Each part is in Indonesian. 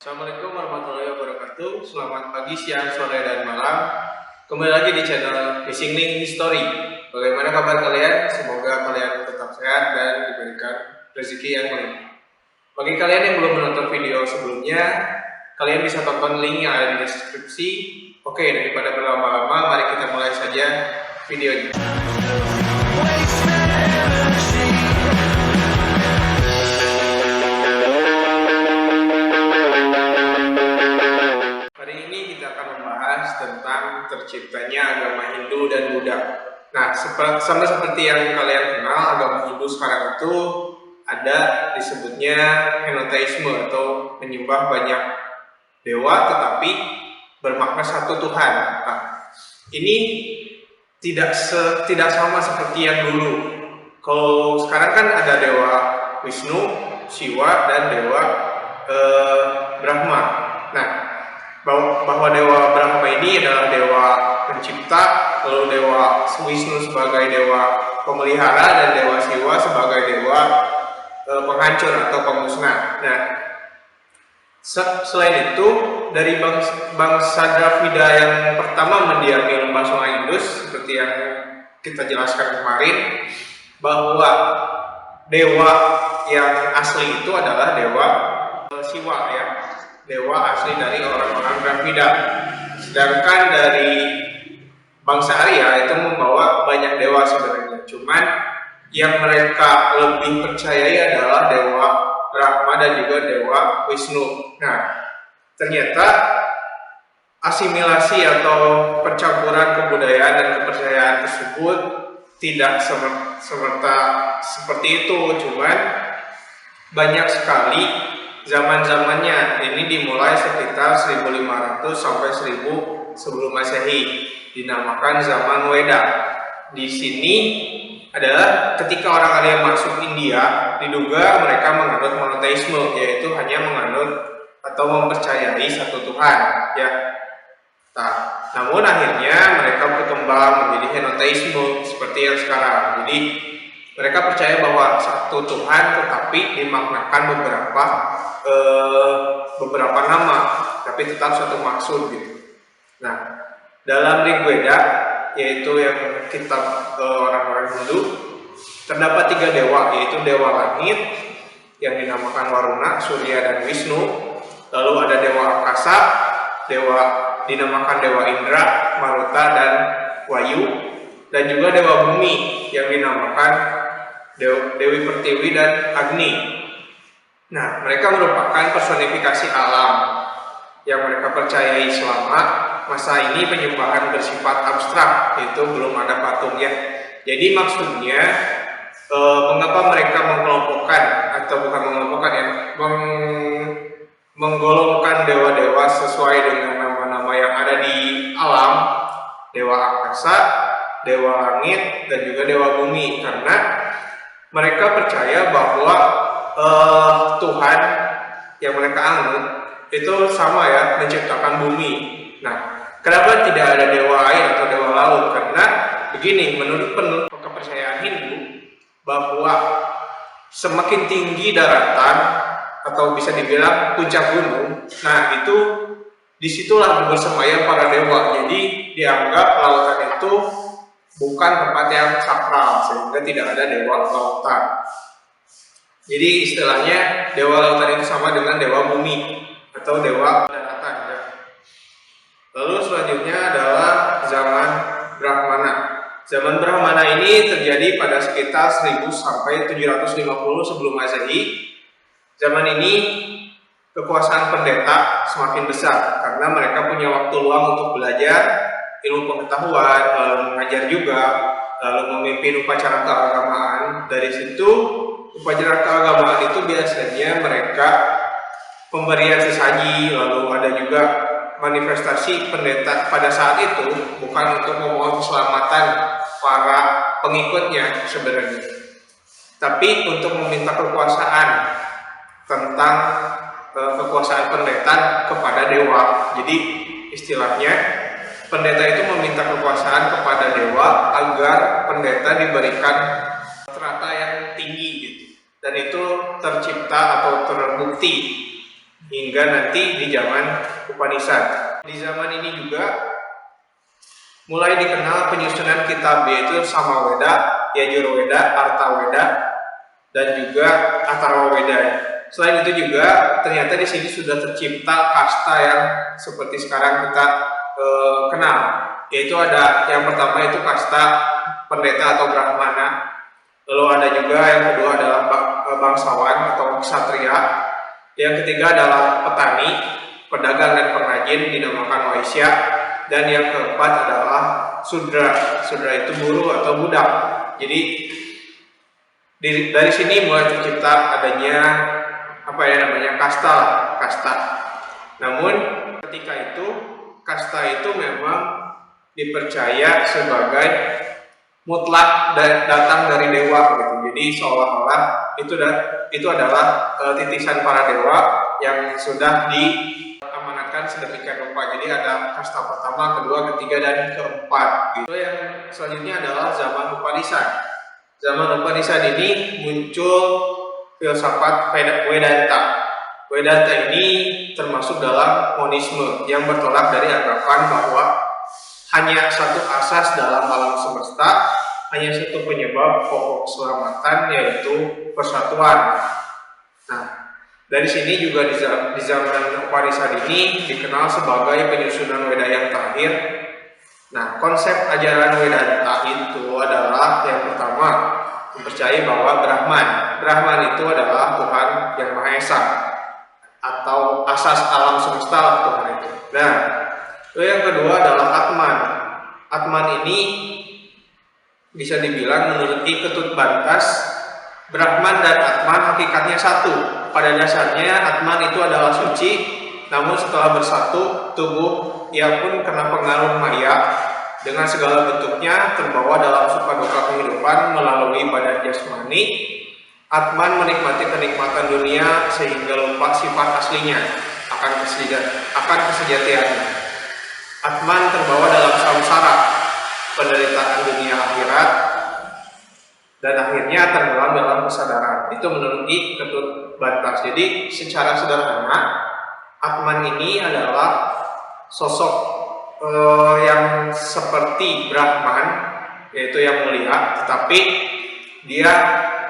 Assalamualaikum warahmatullahi wabarakatuh. Selamat pagi, siang, sore, dan malam. Kembali lagi di channel Missing Link History. Bagaimana kabar kalian? Semoga kalian tetap sehat dan diberikan rezeki yang melimpah. Bagi kalian yang belum menonton video sebelumnya, kalian bisa tonton link yang ada di deskripsi. Oke, daripada berlama-lama, mari kita mulai saja videonya. Tentang terciptanya agama Hindu dan Buddha. Nah, sama seperti yang kalian kenal, agama Hindu sekarang itu ada disebutnya henotheisme atau menyembah banyak dewa tetapi bermakna satu Tuhan. Nah, ini tidak sama seperti yang dulu. Kalau sekarang kan ada dewa Wisnu, Siwa, dan dewa Brahma. Nah, bahwa dewa Brahma ini adalah dewa pencipta, lalu dewa Wisnu sebagai dewa pemelihara, dan dewa Siwa sebagai dewa penghancur atau pemusnah. Nah, selain itu dari bangsa Dravida yang pertama mendiami lembah Sungai Indus, seperti yang kita jelaskan kemarin, bahwa dewa yang asli itu adalah dewa Siwa, ya, dewa asli dari orang-orang Dravida. Sedangkan dari bangsa Arya itu membawa banyak dewa sebenarnya. Cuman yang mereka lebih percayai adalah dewa Brahma dan juga dewa Wisnu. Nah, ternyata asimilasi atau percampuran kebudayaan dan kepercayaan tersebut tidak semerta seperti itu. Cuman banyak sekali zaman-zamannya. Ini dimulai sekitar 1500 sampai 1000 sebelum Masehi, dinamakan zaman Weda. Di sini adalah ketika orang Arya masuk India, diduga mereka menganut monoteisme, yaitu hanya menganut atau mempercayai satu Tuhan, ya. Nah, namun akhirnya mereka berkembang menjadi henoteisme seperti yang sekarang. Jadi mereka percaya bahwa satu Tuhan tetapi dimaknakan beberapa nama, tapi tetap satu maksud gitu. Nah, dalam Rigveda, yaitu yang kitab orang-orang Hindu, terdapat 3 dewa, yaitu dewa langit yang dinamakan Waruna, Surya, dan Wisnu. Lalu ada dewa angkasa, dinamakan dewa Indra, Maruta, dan Wayu, dan juga dewa bumi yang dinamakan Dewi Pertiwi dan Agni. Nah, mereka merupakan personifikasi alam yang mereka percayai selama masa ini penyembahan bersifat abstrak, yaitu belum ada patung, ya. Jadi maksudnya mengapa mereka menggolongkan dewa-dewa sesuai dengan nama-nama yang ada di alam, dewa angkasa, dewa langit, dan juga dewa bumi, karena mereka percaya bahwa Tuhan yang mereka anut itu sama, ya, menciptakan bumi. Nah, kenapa tidak ada dewa air atau dewa laut? Karena begini, menurut kepercayaan Hindu, bahwa semakin tinggi daratan atau bisa dibilang puncak gunung, nah itu disitulah bersemayam para dewa. Jadi dianggap lautan itu bukan tempat yang sakral, sehingga tidak ada dewa lautan. Jadi istilahnya dewa lautan itu sama dengan dewa bumi atau dewa daratan, ya. Lalu selanjutnya adalah zaman Brahmana. Zaman Brahmana ini terjadi pada sekitar 1000 sampai 750 sebelum Masehi. Zaman ini kekuasaan pendeta semakin besar karena mereka punya waktu luang untuk belajar ilmu pengetahuan, lalu mengajar juga, lalu memimpin upacara keagamaan. Dari situ, upacara keagamaan itu biasanya mereka pemberian sesaji, lalu ada juga manifestasi pendeta pada saat itu bukan untuk memohon keselamatan para pengikutnya sebenarnya, tapi untuk meminta kekuasaan tentang kekuasaan pendeta kepada dewa. Jadi istilahnya pendeta itu meminta kekuasaan kepada dewa agar pendeta diberikan strata yang tinggi gitu. Dan itu tercipta atau terbukti hingga nanti di zaman Upanishad. Di zaman ini juga mulai dikenal penyusunan kitab, yaitu Samaweda, Yajurweda, Artaweda, dan juga Atharwaweda. Selain itu juga ternyata di sini sudah tercipta kasta yang seperti sekarang kita kenal, yaitu ada yang pertama itu kasta pendeta atau brahmana, lalu ada juga yang kedua adalah bangsawan atau ksatria, yang ketiga adalah petani, pedagang dan pengrajin dinamakan waisya, dan yang keempat adalah sudra. Sudra itu buruh atau budak. Jadi dari sini mulai tercipta adanya kasta. Namun ketika itu kasta itu memang dipercaya sebagai mutlak dan datang dari dewa gitu. Jadi seolah-olah itu adalah titisan para dewa yang sudah diamanatkan sedemikian rupa. Jadi ada kasta pertama, kedua, ketiga, dan keempat. Gitu. Yang selanjutnya adalah zaman Upanishad. Zaman Upanishad ini muncul filsafat Vedanta. Vedanta ini termasuk dalam monisme yang bertolak dari anggapan bahwa hanya satu asas dalam alam semesta, hanya satu penyebab pokok keselamatan, yaitu persatuan. Nah, dari sini juga di zaman Upanishad ini dikenal sebagai penyusunan Weda yang terakhir. Nah, konsep ajaran Vedanta itu adalah yang pertama, mempercayai bahwa Brahman itu adalah Tuhan yang Maha Esa atau asas alam semesta Tuhan itu. Nah, yang kedua adalah Atman. Atman ini bisa dibilang menurut Ketut Bantas, Brahman dan Atman hakikatnya satu. Pada dasarnya Atman itu adalah suci, namun setelah bersatu, tubuh ia pun kena pengaruh maya dengan segala bentuknya, terbawa dalam suka duka kehidupan melalui badan jasmani. Atman menikmati kenikmatan dunia sehingga lupa sifat aslinya akan kesejatiannya. Atman terbawa dalam samsara, penderitaan dunia akhirat, dan akhirnya tenggelam dalam kesadaran. Itu menurut Ketut Bantas. Jadi secara sederhana, Atman ini adalah sosok yang seperti Brahman, yaitu yang melihat, tetapi dia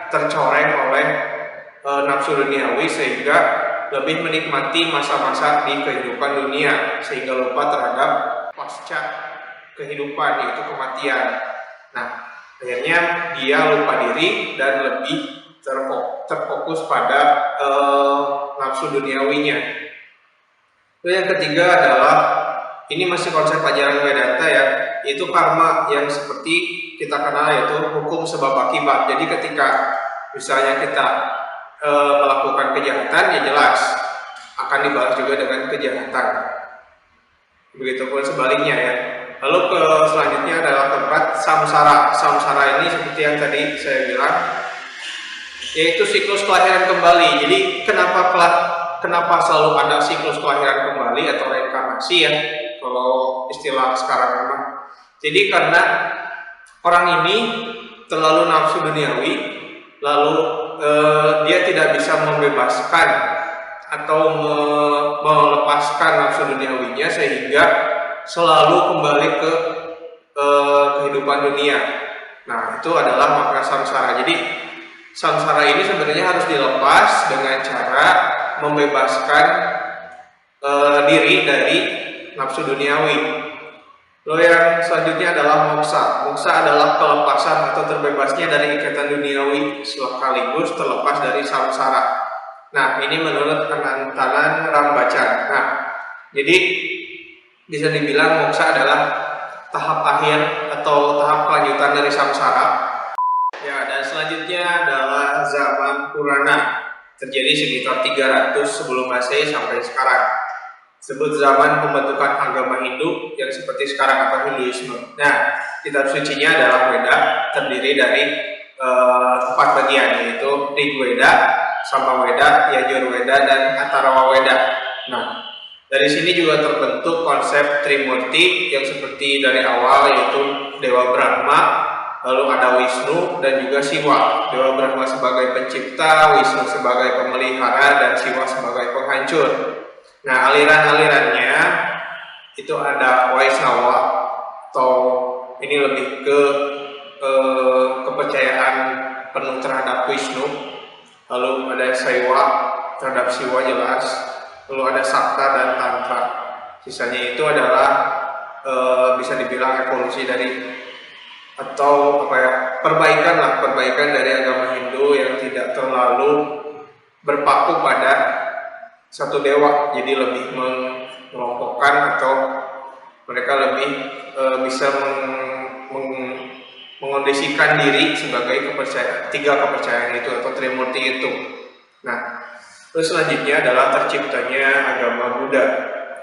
tercoreng oleh nafsu duniawi sehingga lebih menikmati masa-masa di kehidupan dunia sehingga lupa terhadap pasca kehidupan, yaitu kematian. Nah, akhirnya dia lupa diri dan lebih terfokus pada nafsu duniawinya. Lalu yang ketiga adalah, ini masih konsep ajaran Vedanta ya, yaitu karma yang seperti kita kenal, yaitu hukum sebab akibat. Jadi ketika misalnya kita melakukan kejahatan, ya jelas akan dibalas juga dengan kejahatan. Begitupun sebaliknya ya. Lalu selanjutnya adalah keempat, samsara. Samsara ini seperti yang tadi saya bilang, yaitu siklus kelahiran kembali. Jadi kenapa selalu ada siklus kelahiran kembali atau reinkarnasi ya, kalau istilah sekarang memang. Jadi karena orang ini terlalu nafsu duniawi, lalu dia tidak bisa membebaskan atau melepaskan nafsu duniawinya sehingga selalu kembali ke kehidupan dunia. Nah, itu adalah makna samsara. Jadi samsara ini sebenarnya harus dilepas dengan cara membebaskan diri dari nafsu duniawi. Lalu yang selanjutnya adalah moksa. Moksa adalah kelepasan atau terbebasnya dari ikatan duniawi sekaligus terlepas dari samsara. Nah, ini menurut Anantanan Rambacan. Nah, jadi bisa dibilang moksa adalah tahap akhir atau tahap kelanjutan dari samsara. Ya, dan selanjutnya adalah zaman Purana. Terjadi sekitar 300 sebelum Masehi sampai sekarang. Sebut zaman pembentukan agama Hindu yang seperti sekarang atau Hinduisme. Nah, kitab sucinya adalah Weda, terdiri dari 4 bagian, yaitu Rigweda, Samaweda, Yajurweda, dan Atharwaweda. Nah, dari sini juga terbentuk konsep Trimurti yang seperti dari awal, yaitu Dewa Brahma, lalu ada Wisnu dan juga Siwa. Dewa Brahma sebagai pencipta, Wisnu sebagai pemelihara, dan Siwa sebagai penghancur. Nah, aliran-alirannya itu ada Vaisnava, atau ini lebih ke kepercayaan penuh terhadap Wisnu. Lalu ada Saiwa terhadap Siwa jelas. Lalu ada Sakta dan Tantra. Sisanya itu adalah bisa dibilang evolusi dari, atau perbaikan dari agama Hindu yang tidak terlalu berpaku pada satu dewa, jadi lebih mengelompokkan, atau mereka lebih bisa mengondisikan diri sebagai tiga kepercayaan itu atau Trimurti itu. Nah, terus selanjutnya adalah terciptanya agama Buddha.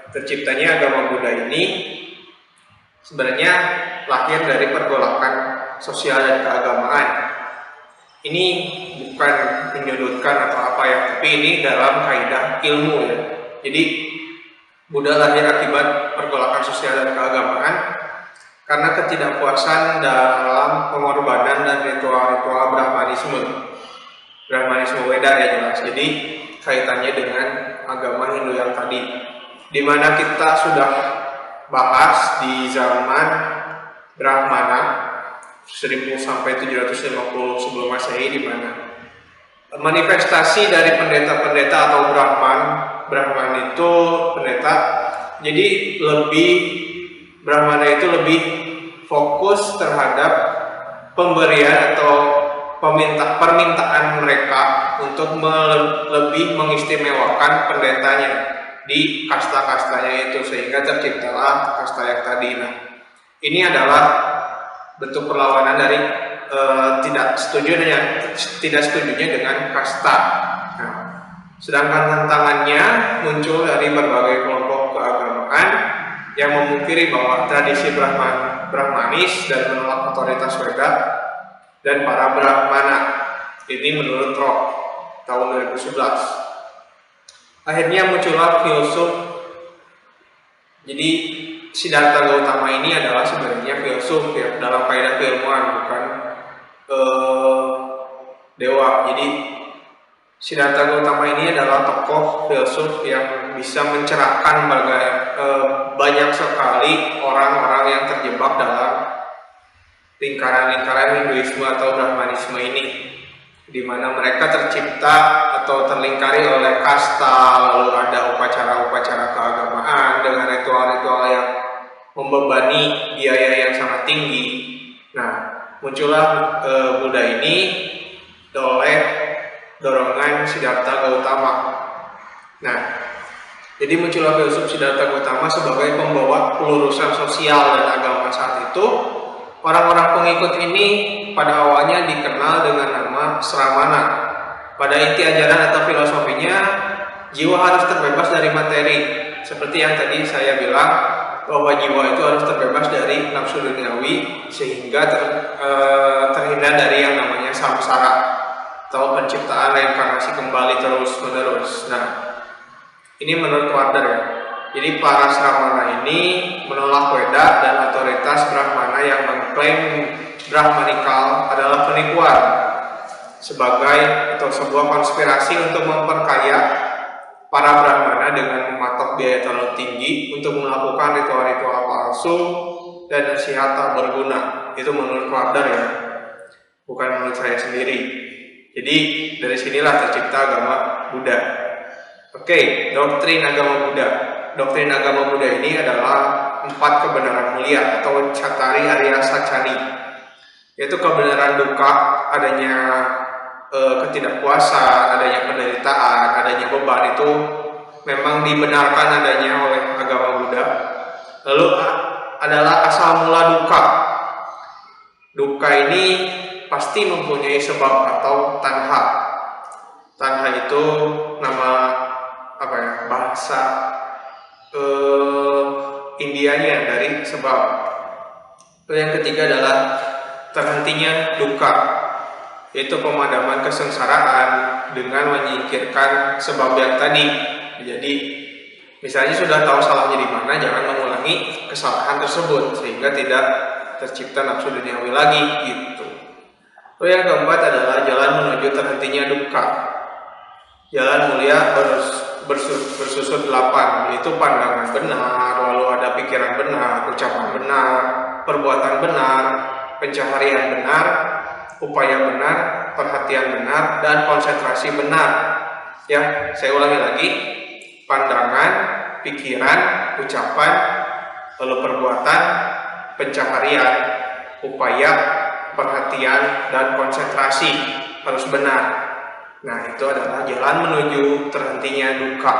Terciptanya agama Buddha ini sebenarnya lahir dari pergolakan sosial dan keagamaan. Ini bukan menyudutkan atau apa ya, tapi ini dalam kaidah ilmu ya. Jadi Buddha lahir akibat pergolakan sosial dan keagamaan karena ketidakpuasan dalam pengorbanan dan ritual-ritual Brahmanisme Weda ya jelas. Jadi kaitannya dengan agama Hindu yang tadi, di mana kita sudah bahas di zaman Brahmana 1000 sampai 750 sebelum Masehi, di mana manifestasi dari pendeta-pendeta atau Brahman itu pendeta. Jadi Brahmana itu lebih fokus terhadap pemberian atau permintaan mereka untuk lebih mengistimewakan pendetanya di kasta-kastanya itu, sehingga terciptalah kasta yang tadi. Nah, ini adalah bentuk perlawanan dari tidak setujunya dengan kasta. Nah, sedangkan tantangannya muncul dari berbagai kelompok keagamaan yang memungkiri bahwa tradisi Brahmanis dan menolak otoritas Weda dan para Brahmana. Ini menurut Rock tahun 2011. Akhirnya muncullah filsuf. Jadi Siddhartha Gautama ini adalah sebenarnya filsuf ya, dalam kaidah keilmuan, bukan dewa. Jadi Siddhartha Gautama ini adalah tokoh filsuf yang bisa mencerahkan banyak sekali orang-orang yang terjebak dalam lingkaran-lingkaran Hinduisme atau Brahmanisme ini, di mana mereka tercipta atau terlingkari oleh kasta, lalu ada upacara-upacara keagamaan dengan ritual-ritual yang membebani biaya yang sangat tinggi. Nah, muncullah Buddha ini oleh dorongan Siddhartha Gautama. Nah, jadi muncullah filsuf Siddhartha Gautama sebagai pembawa pelurusan sosial dan agama saat itu. Orang-orang pengikut ini pada awalnya dikenal dengan nama Sramana. Pada inti ajaran atau filosofinya, jiwa harus terbebas dari materi. Seperti yang tadi saya bilang, bahwa jiwa itu harus terbebas dari nafsu duniawi, sehingga terhindar dari yang namanya samsara atau penciptaan reinkarnasi kembali terus-menerus. Nah, ini menurut Warder ya. Jadi para Sramana ini menolak Weda dan otoritas Brahmana yang mengklaim Brahmanikal adalah penipuan sebagai atau sebuah konspirasi untuk memperkaya para Brahmana dengan mematok biaya terlalu tinggi untuk melakukan ritual-ritual palsu dan nasihat tak berguna. Itu menurut Warder ya, bukan menurut saya sendiri. Jadi dari sinilah tercipta agama Buddha. Oke, doktrin agama Buddha. Doktrin agama Buddha ini adalah 4 kebenaran mulia atau Cattari Arya Sacani, yaitu kebenaran dukkha, adanya ketidakpuasan, adanya penderitaan, adanya beban, itu memang dibenarkan adanya oleh agama Buddha. Lalu adalah asal mula dukkha. Dukkha ini pasti mempunyai sebab atau tanha. Tanha itu nama bahasa Indianya dari sebab. Yang ketiga adalah terhentinya dukkha, yaitu pemadaman kesengsaraan dengan menyingkirkan sebab yang tadi. Jadi misalnya sudah tahu salahnya di mana, jangan mengulangi kesalahan tersebut sehingga tidak tercipta nafsu duniawi lagi gitu. Lalu yang keempat adalah jalan menuju terhentinya dukkha. Jalan mulia bersusut 8, yaitu pandangan benar, lalu ada pikiran benar, ucapan benar, perbuatan benar, pencaharian benar, upaya benar, perhatian benar, dan konsentrasi benar. Ya, saya ulangi lagi. Pandangan, pikiran, ucapan, lalu perbuatan, pencaharian, upaya, perhatian, dan konsentrasi harus benar. Nah, itu adalah jalan menuju terhentinya dukkha.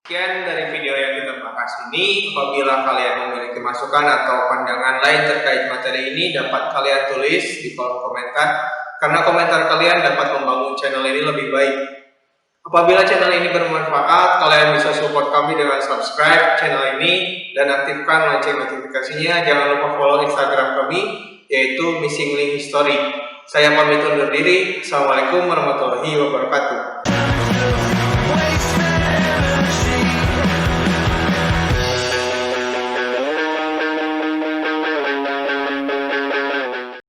Sekian dari video yang kita bahas ini. Apabila kalian memiliki masukan atau pandangan lain terkait materi ini, dapat kalian tulis di kolom komentar, karena komentar kalian dapat membangun channel ini lebih baik. Apabila channel ini bermanfaat, kalian bisa support kami dengan subscribe channel ini dan aktifkan lonceng notifikasinya. Jangan lupa follow Instagram kami, yaitu Missing Link Story. Saya pamit undur diri. Assalamualaikum warahmatullahi wabarakatuh.